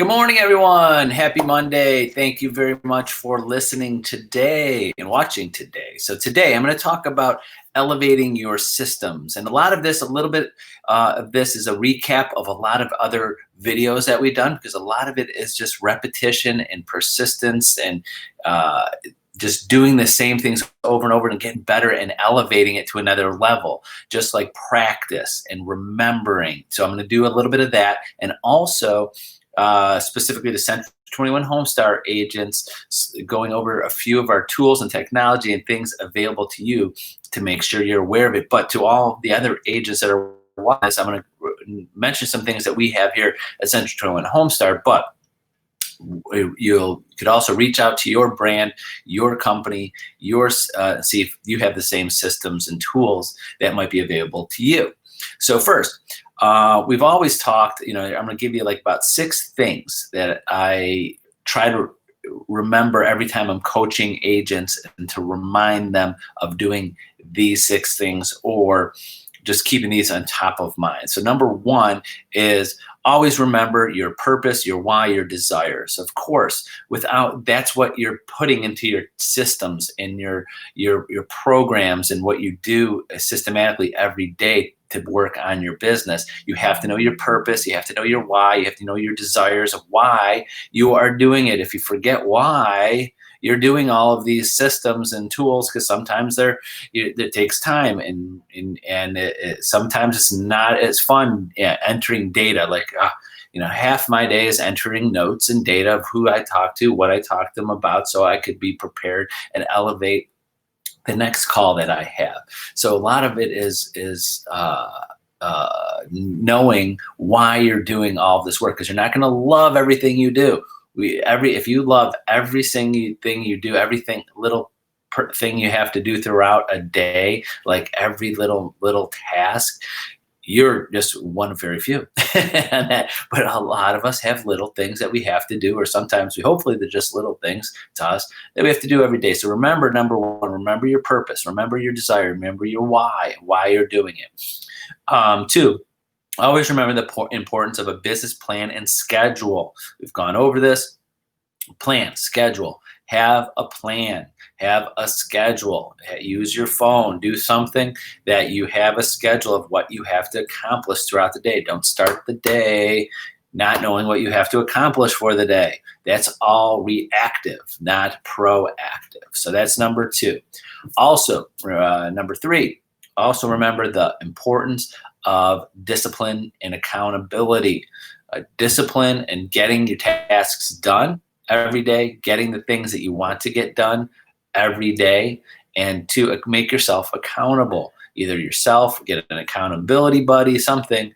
Good morning, everyone. Happy Monday. Thank you very much for listening today and watching today. So today I'm going to talk about elevating your systems. And a little bit of this is a recap of a lot of other videos that we've done, because a lot of it is just repetition and persistence and just doing the same things over and over and getting better and elevating it to another level, just like practice and remembering. So I'm going to do a little bit of that. And also, specifically the Central 21 HomeStar agents, going over a few of our tools and technology and things available to you to make sure you're aware of it. But to all the other agents that are watching this, I'm going to mention some things that we have here at Central 21 HomeStar. But you could also reach out to your brand, your company, see if you have the same systems and tools that might be available to you. So first, we've always talked, I'm going to give you like about 6 things that I try to remember every time I'm coaching agents, and to remind them of doing these 6 things, or just keeping these on top of mind. So number 1 is always remember your purpose, your why, your desires. Of course, that's what you're putting into your systems and your programs, and what you do systematically every day to work on your business. You have to know your purpose, you have to know your why, you have to know your desires of why you are doing it. If you forget why you're doing all of these systems and tools, because sometimes it takes time, and sometimes it's not as fun entering data. Like half my day is entering notes and data of who I talk to, what I talk to them about, so I could be prepared and elevate the next call that I have. So a lot of it is knowing why you're doing all of this work, because you're not going to love everything you do. If you love every single thing you do, everything little thing you have to do throughout a day, like every little task, you're just one of very few. But a lot of us have little things that we have to do, or sometimes hopefully they're just little things to us that we have to do every day. So remember, number 1, remember your purpose, remember your desire, remember your why you're doing it. 2, always remember the importance of a business plan and schedule. We've gone over this. Plan, schedule, have a plan, have a schedule, use your phone, do something that you have a schedule of what you have to accomplish throughout the day. Don't start the day not knowing what you have to accomplish for the day. That's all reactive, not proactive. So that's number 2. Also, number 3, also remember the importance of discipline and accountability. Discipline and getting your tasks done every day, getting the things that you want to get done every day, and to make yourself accountable. Either yourself, get an accountability buddy, something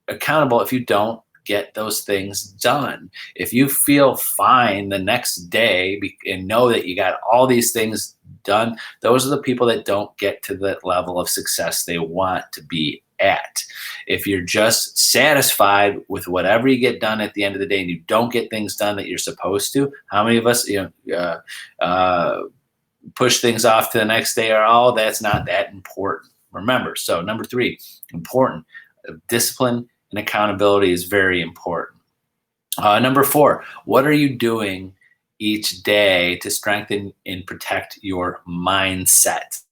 accountable if you don't get those things done. If you feel fine the next day and know that you got all these things done, those are the people that don't get to the level of success they want to be at. If you're just satisfied with whatever you get done at the end of the day, and you don't get things done that you're supposed to, how many of us push things off to the next day, or oh, that's not that important? Remember, so number 3, important. Discipline and accountability is very important. Number 4, what are you doing each day to strengthen and protect your mindset?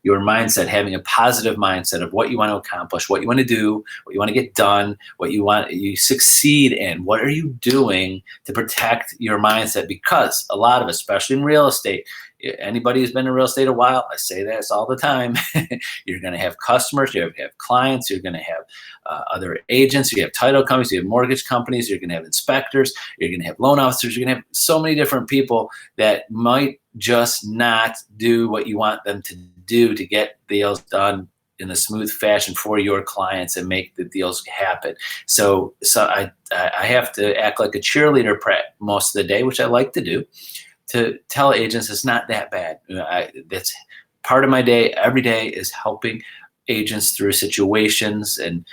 Your mindset, having a positive mindset of what you want to accomplish, what you want to do, what you want to get done, what you succeed in. What are you doing to protect your mindset? Because a lot of, especially in real estate, anybody who's been in real estate a while, I say this all the time, you're going to have customers, you have clients, you're going to have other agents, you have title companies, you have mortgage companies, you're going to have inspectors, you're going to have loan officers, you're going to have so many different people that might just not do what you want them to do to get deals done in a smooth fashion for your clients and make the deals happen. So I have to act like a cheerleader most of the day, which I like to do, to tell agents it's not that bad. That's part of my day. Every day is helping agents through situations and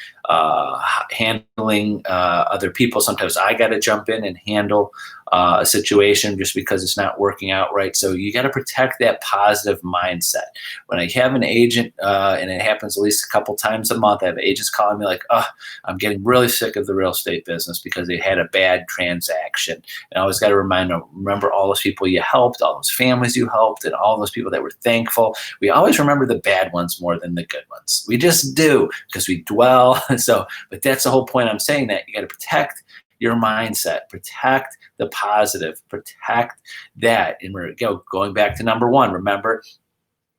handling other people. Sometimes I got to jump in and handle a situation just because it's not working out right. So you got to protect that positive mindset. When I have an agent, and it happens at least a couple times a month, I have agents calling me like, oh, I'm getting really sick of the real estate business because they had a bad transaction. And I always got to remember all those people you helped, all those families you helped, and all those people that were thankful. We always remember the bad ones more than the good ones. We just do, because we dwell. So, but that's the whole point. I'm saying that you got to protect your mindset, protect the positive, protect that. And we're going back to number one, remember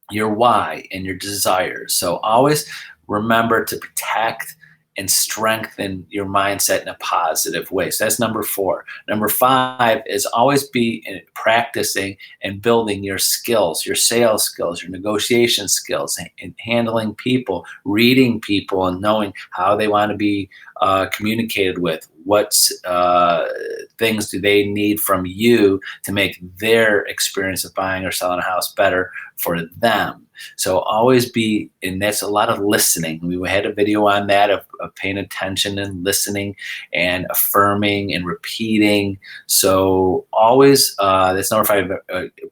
your why and your desires. So always remember to protect and strengthen your mindset in a positive way. So that's number four. Number five is always be practicing and building your skills, your sales skills, your negotiation skills, and handling people, reading people, and knowing how they want to be communicated with. What things do they need from you to make their experience of buying or selling a house better for them? So always be, and that's a lot of listening. We had a video on that of paying attention and listening and affirming and repeating. So always, that's number five,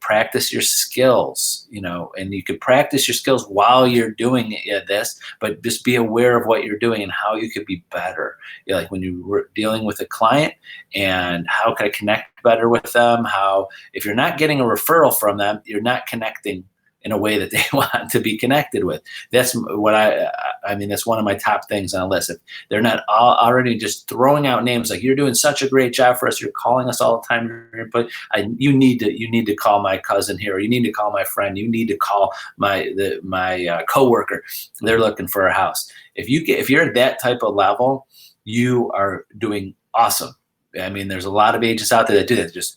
practice your skills, and you could practice your skills while you're doing this, but just be aware of what you're doing and how you could be better. Like when you were dealing with a client, and how can I connect better with them? How, if you're not getting a referral from them, you're not connecting in a way that they want to be connected with. That's what I mean, that's one of my top things on the list. If they're not already just throwing out names like, you're doing such a great job for us, you're calling us all the time, but you need to call my cousin here, or you need to call my friend, you need to call my coworker. They're looking for a house. If you're at that type of level, you are doing awesome. I mean, there's a lot of agents out there that do that.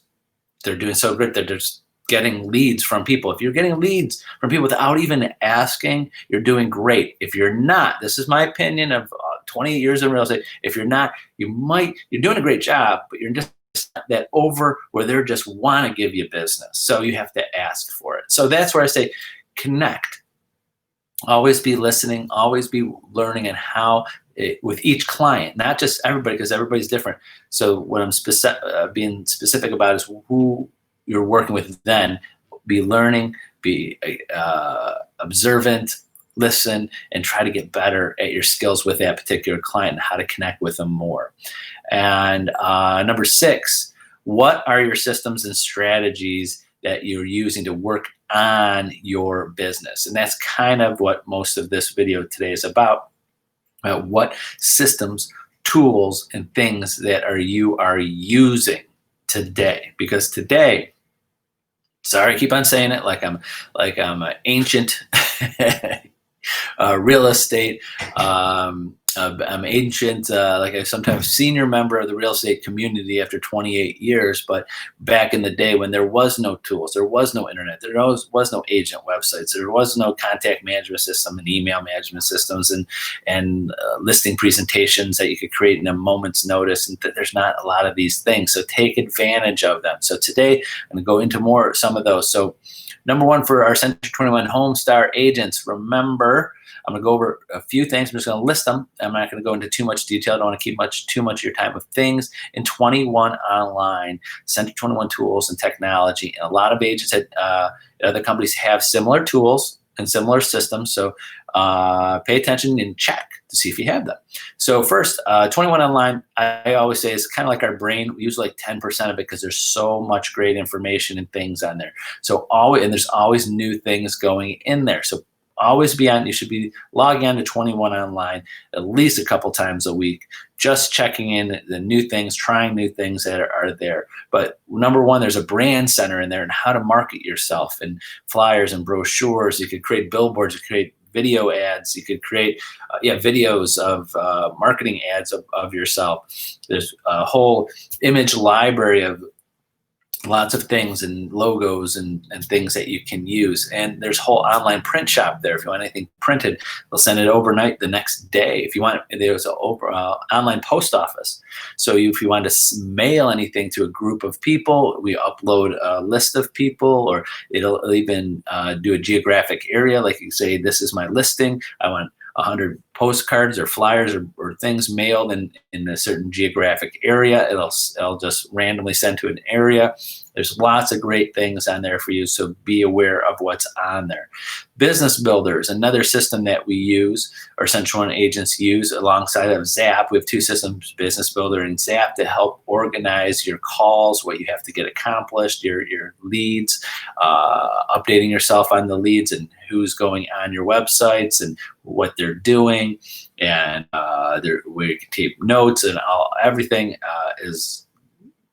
They're doing so great. They're just getting leads from people. If you're getting leads from people without even asking, you're doing great. If you're not, this is my opinion of 28 years in real estate. If you're not, you're doing a great job, but you're just that over where they're just want to give you business. So you have to ask for it. So that's where I say connect. Always be listening, always be learning, and how with each client, not just everybody, because everybody's different. So what I'm being specific about is who you're working with. Then be learning, be observant, listen, and try to get better at your skills with that particular client and how to connect with them more. And number six, what are your systems and strategies that you're using to work on your business? And that's kind of what most of this video today is about. What systems, tools, and things that you are using today? Because today, sorry, I keep on saying it like I'm an ancient real estate. I'm ancient, like I sometimes senior member of the real estate community after 28 years. But back in the day when there was no tools, there was no internet, there was no agent websites, there was no contact management system and email management systems and listing presentations that you could create in a moment's notice. And there's not a lot of these things. So take advantage of them. So today I'm going to go into some of those. So number one, for our Century 21 HomeStar agents, remember, I'm going to go over a few things. I'm just going to list them. I'm not going to go into too much detail. I don't want to keep too much of your time with things in 21 online, Century 21 tools and technology. And a lot of agents at other companies have similar tools and similar systems. So pay attention and check to see if you have them. So first, 21 online, I always say, is kind of like our brain. We use like 10% of it because there's so much great information and things on there. So there's always new things going in there. So always you should be logging on to 21 online at least a couple times a week, just checking in the new things, trying new things that are there. But number one, there's a brand center in there and how to market yourself, and flyers and brochures. You could create billboards, you could create video ads, you could create videos of marketing ads of yourself. There's a whole image library of lots of things and logos and things that you can use. And there's a whole online print shop there. If you want anything printed, they'll send it overnight the next day. If you want, there's an online post office. So if you want to mail anything to a group of people, we upload a list of people, or it'll even do a geographic area. Like you say, this is my listing. I want 100 postcards or flyers or things mailed in a certain geographic area. It'll just randomly send to an area. There's lots of great things on there for you, so be aware of what's on there. Business Builder is another system that we use, or Central One agents use, alongside of Zap. We have two systems, Business Builder and Zap, to help organize your calls, what you have to get accomplished, your leads, updating yourself on the leads and who's going on your websites and what they're doing, and where you can take notes, and everything is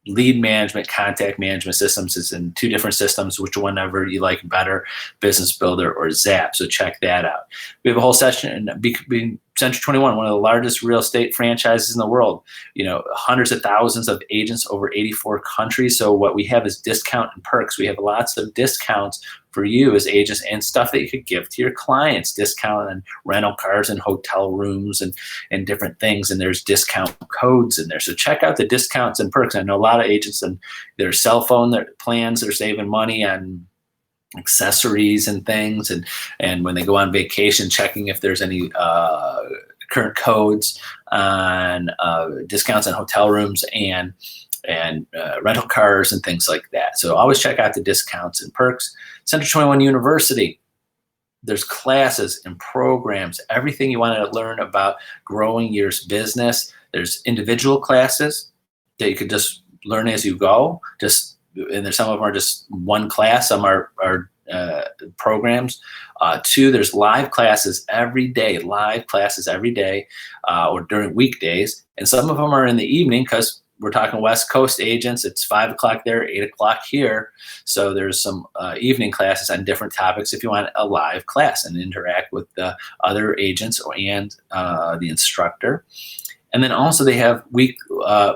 lead management, contact management systems is in two different systems, whichever you like better, Business Builder or Zap. So check that out. We have a whole session being Century 21, one of the largest real estate franchises in the world. Hundreds of thousands of agents over 84 countries. So what we have is discount and perks. We have lots of discounts for you as agents and stuff that you could give to your clients, discount on rental cars and hotel rooms and different things. And there's discount codes in there. So check out the discounts and perks. I know a lot of agents and their cell phone plans, they're saving money on accessories and things, and when they go on vacation, checking if there's any current codes on discounts on hotel rooms and rental cars and things like that. So always check out the discounts and perks. Century 21 University, there's classes and programs, everything you want to learn about growing your business. There's individual classes that you could just learn as you go, and there's some of them are just one class, some are programs. Two, there's live classes every day, or during weekdays, and some of them are in the evening because we're talking West Coast agents. It's 5 o'clock there, 8 o'clock here. So there's some evening classes on different topics if you want a live class and interact with the other agents and the instructor. And then also they have week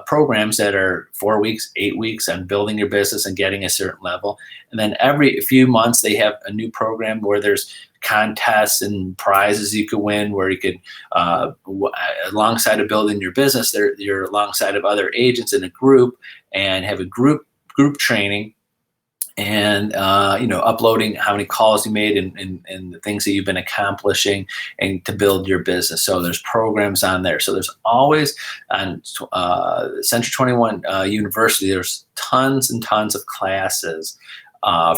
programs that are 4 weeks, 8 weeks on building your business and getting a certain level. And then every few months they have a new program where there's contests and prizes you could win, where you could, alongside of building your business, you're alongside of other agents in a group and have a group training. And uploading how many calls you made and the things that you've been accomplishing and to build your business. So there's programs on there. So there's always on Century 21 University, there's tons and tons of classes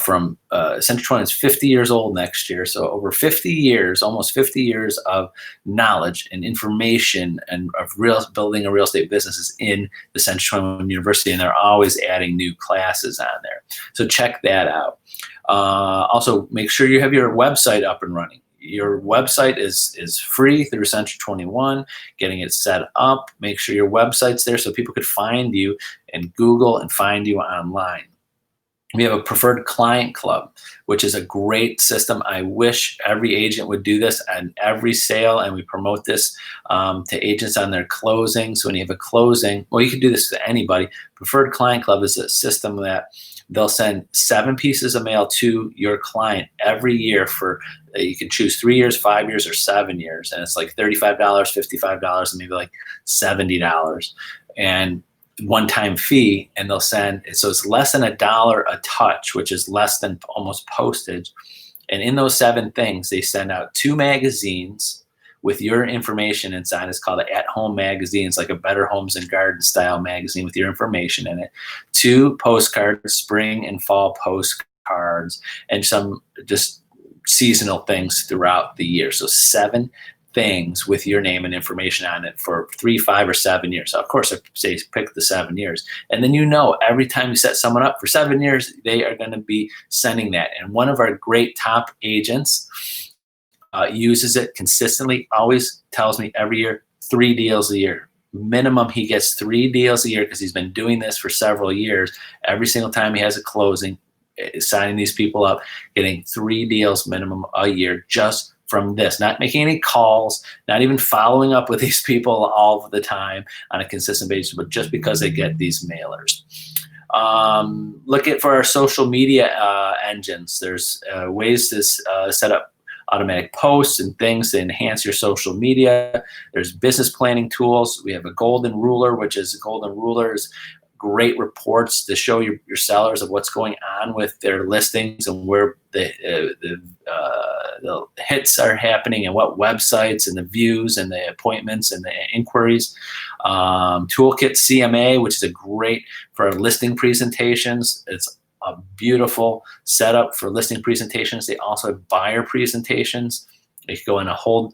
from Century 21 is 50 years old next year. So over 50 years, almost 50 years of knowledge and information and of building a real estate business is in the Century 21 University, and they're always adding new classes on there. So check that out. Also, make sure you have your website up and running. Your website is free through Century 21, getting it set up. Make sure your website's there so people could find you and Google and find you online. We have a preferred client club, which is a great system. I wish every agent would do this on every sale, and we promote this to agents on their closings. So when you have a closing, well, you can do this to anybody. Preferred client club is a system that they'll send 7 pieces of mail to your client every year for, you can choose 3 years, 5 years, or 7 years. And it's like $35, $55, and maybe like $70. And one-time fee, and they'll send, so it's less than $1 a touch, which is less than almost postage. And in those 7 things, they send out 2 magazines with your information inside. It's called an at-home magazine. It's like a Better Homes and Garden style magazine with your information in it. 2 postcards, spring and fall postcards, and some just seasonal things throughout the year. So 7 things with your name and information on it for 3, 5, or 7 years. So of course, I say pick the 7 years. And then every time you set someone up for 7 years, they are going to be sending that. And one of our great top agents uses it consistently, always tells me every year, 3 deals a year. Minimum, he gets 3 deals a year because he's been doing this for several years. Every single time he has a closing, signing these people up, getting 3 deals minimum a year just from this, not making any calls, not even following up with these people all the time on a consistent basis, but just because they get these mailers. Look at for our social media engines. There's ways to set up automatic posts and things to enhance your social media. There's business planning tools. We have a golden ruler, great reports to show your sellers of what's going on with their listings and where the the hits are happening and what websites and the views and the appointments and the inquiries. Toolkit CMA, which is a great for listing presentations. It's a beautiful setup for listing presentations. They also have buyer presentations. They can go in a whole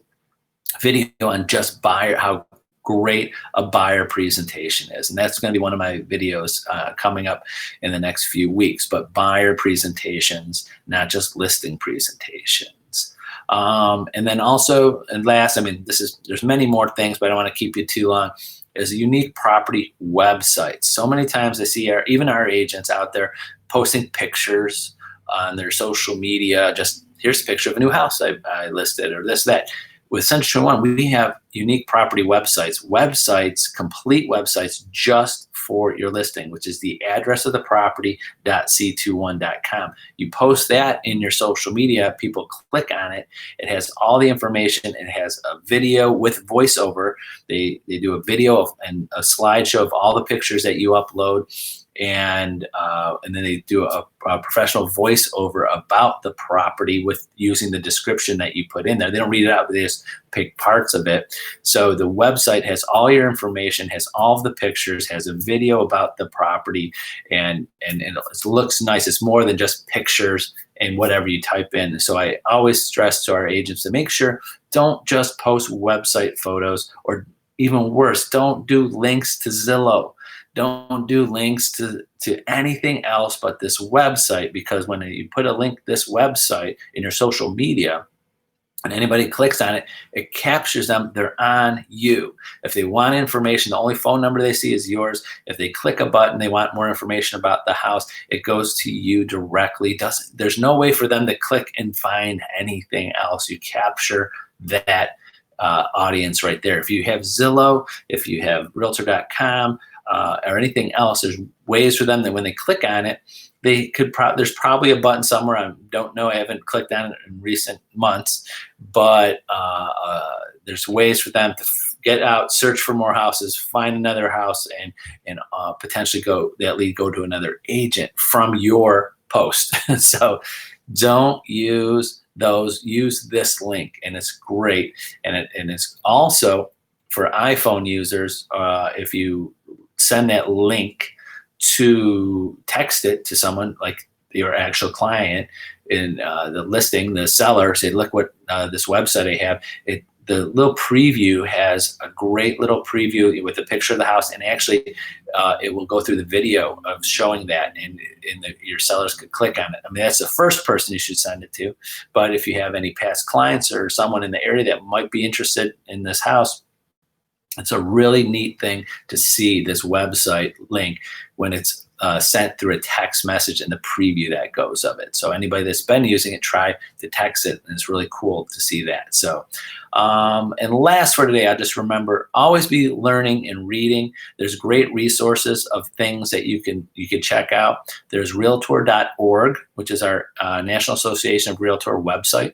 video on just buyer, how great a buyer presentation is. And that's going to be one of my videos coming up in the next few weeks, but buyer presentations, not just listing presentations. And then also, and last, I mean, there's many more things, but I don't want to keep you too long, is a unique property website. So many times I see even our agents out there posting pictures on their social media, just here's a picture of a new house I listed, or this, that. With Century One, we have unique property websites, complete websites just for your listing, which is the address of the property.c21.com. You post that in your social media, people click on it. It has all the information. It has a video with voiceover. They do a video and a slideshow of all the pictures that you upload. And then they do a professional voiceover about the property with using the description that you put in there. They don't read it out, but they just pick parts of it. So the website has all your information, has all of the pictures, has a video about the property, and it looks nice. It's more than just pictures and whatever you type in. So I always stress to our agents to make sure, don't just post website photos, or even worse, don't do links to Zillow. Don't do links to anything else but this website, because when you put a link to this website in your social media and anybody clicks on it, it captures them. They're on you. If they want information, the only phone number they see is yours. If they click a button, they want more information about the house, it goes to you directly. There's no way for them to click and find anything else. You capture that audience right there. If you have Zillow, if you have Realtor.com, or anything else, there's ways for them that when they click on it, they could there's probably a button somewhere. I don't know. I haven't clicked on it in recent months, but there's ways for them to get out, search for more houses, find another house, and potentially go to another agent from your post. So don't use those. Use this link, and it's great. And it's also for iPhone users. If you send that link to text it to someone like your actual client in the listing, the seller, say, look what this website I have. The little preview has a great little preview with a picture of the house, and actually it will go through the video of showing that, and your sellers could click on it. I mean, that's the first person you should send it to. But if you have any past clients or someone in the area that might be interested in this house, it's a really neat thing to see this website link when it's sent through a text message and the preview that goes of it. So anybody that's been using it, try to text it, and it's really cool to see that. So, and last for today, I just remember, always be learning and reading. There's great resources of things that you can check out. There's Realtor.org, which is our National Association of Realtor website.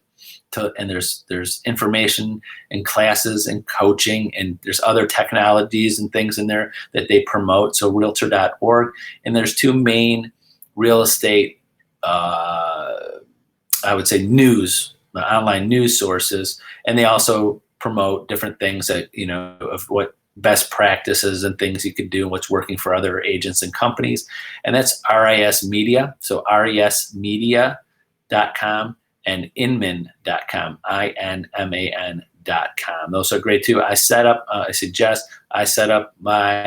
And there's information and classes and coaching, and there's other technologies and things in there that they promote. So Realtor.org, and there's two main real estate, I would say, online news sources, and they also promote different things that, of what best practices and things you could do and what's working for other agents and companies. And that's RIS Media, so rismedia.com. and inman.com, INMAN.com. Those are great too. I set up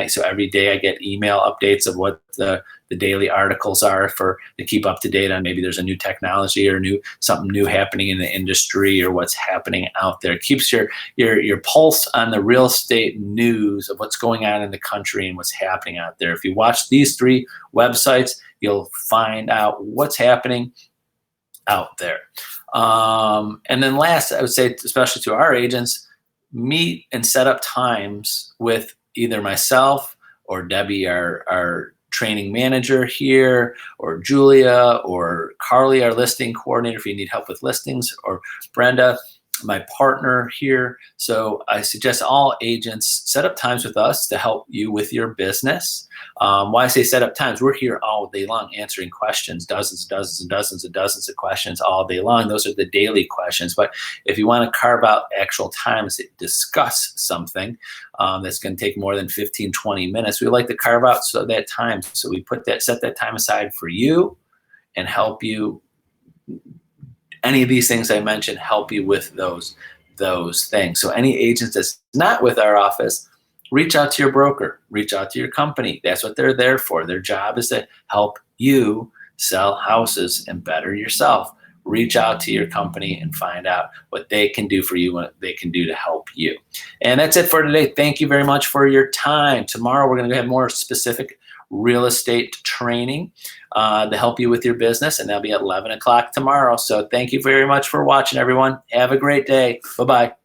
so every day I get email updates of what the daily articles are to keep up to date on maybe there's a new technology or something new happening in the industry or what's happening out there. It keeps your pulse on the real estate news of what's going on in the country and what's happening out there. If you watch these 3 websites, you'll find out what's happening out there. And then last, I would say, especially to our agents, meet and set up times with either myself or Debbie, our training manager here, or Julia, or Carly, our listing coordinator, if you need help with listings, or Brenda. my partner here. So I suggest all agents set up times with us to help you with your business. Why I say set up times, we're here all day long answering questions, dozens, dozens, and dozens and dozens of questions all day long. Those are the daily questions. But if you want to carve out actual times to discuss something that's going to take more than 15, 20 minutes, we like to carve out that time. So we set that time aside for you and help you. Any of these things I mentioned help you with those things. So any agents that's not with our office, reach out to your broker, reach out to your company. That's what they're there for. Their job is to help you sell houses and better yourself. Reach out to your company and find out what they can do for you, what they can do to help you. And that's it for today. Thank you very much for your time. Tomorrow we're going to have more specific real estate training to help you with your business, and that'll be at 11 o'clock tomorrow. So thank you very much for watching, everyone. Have a great day. Bye-bye.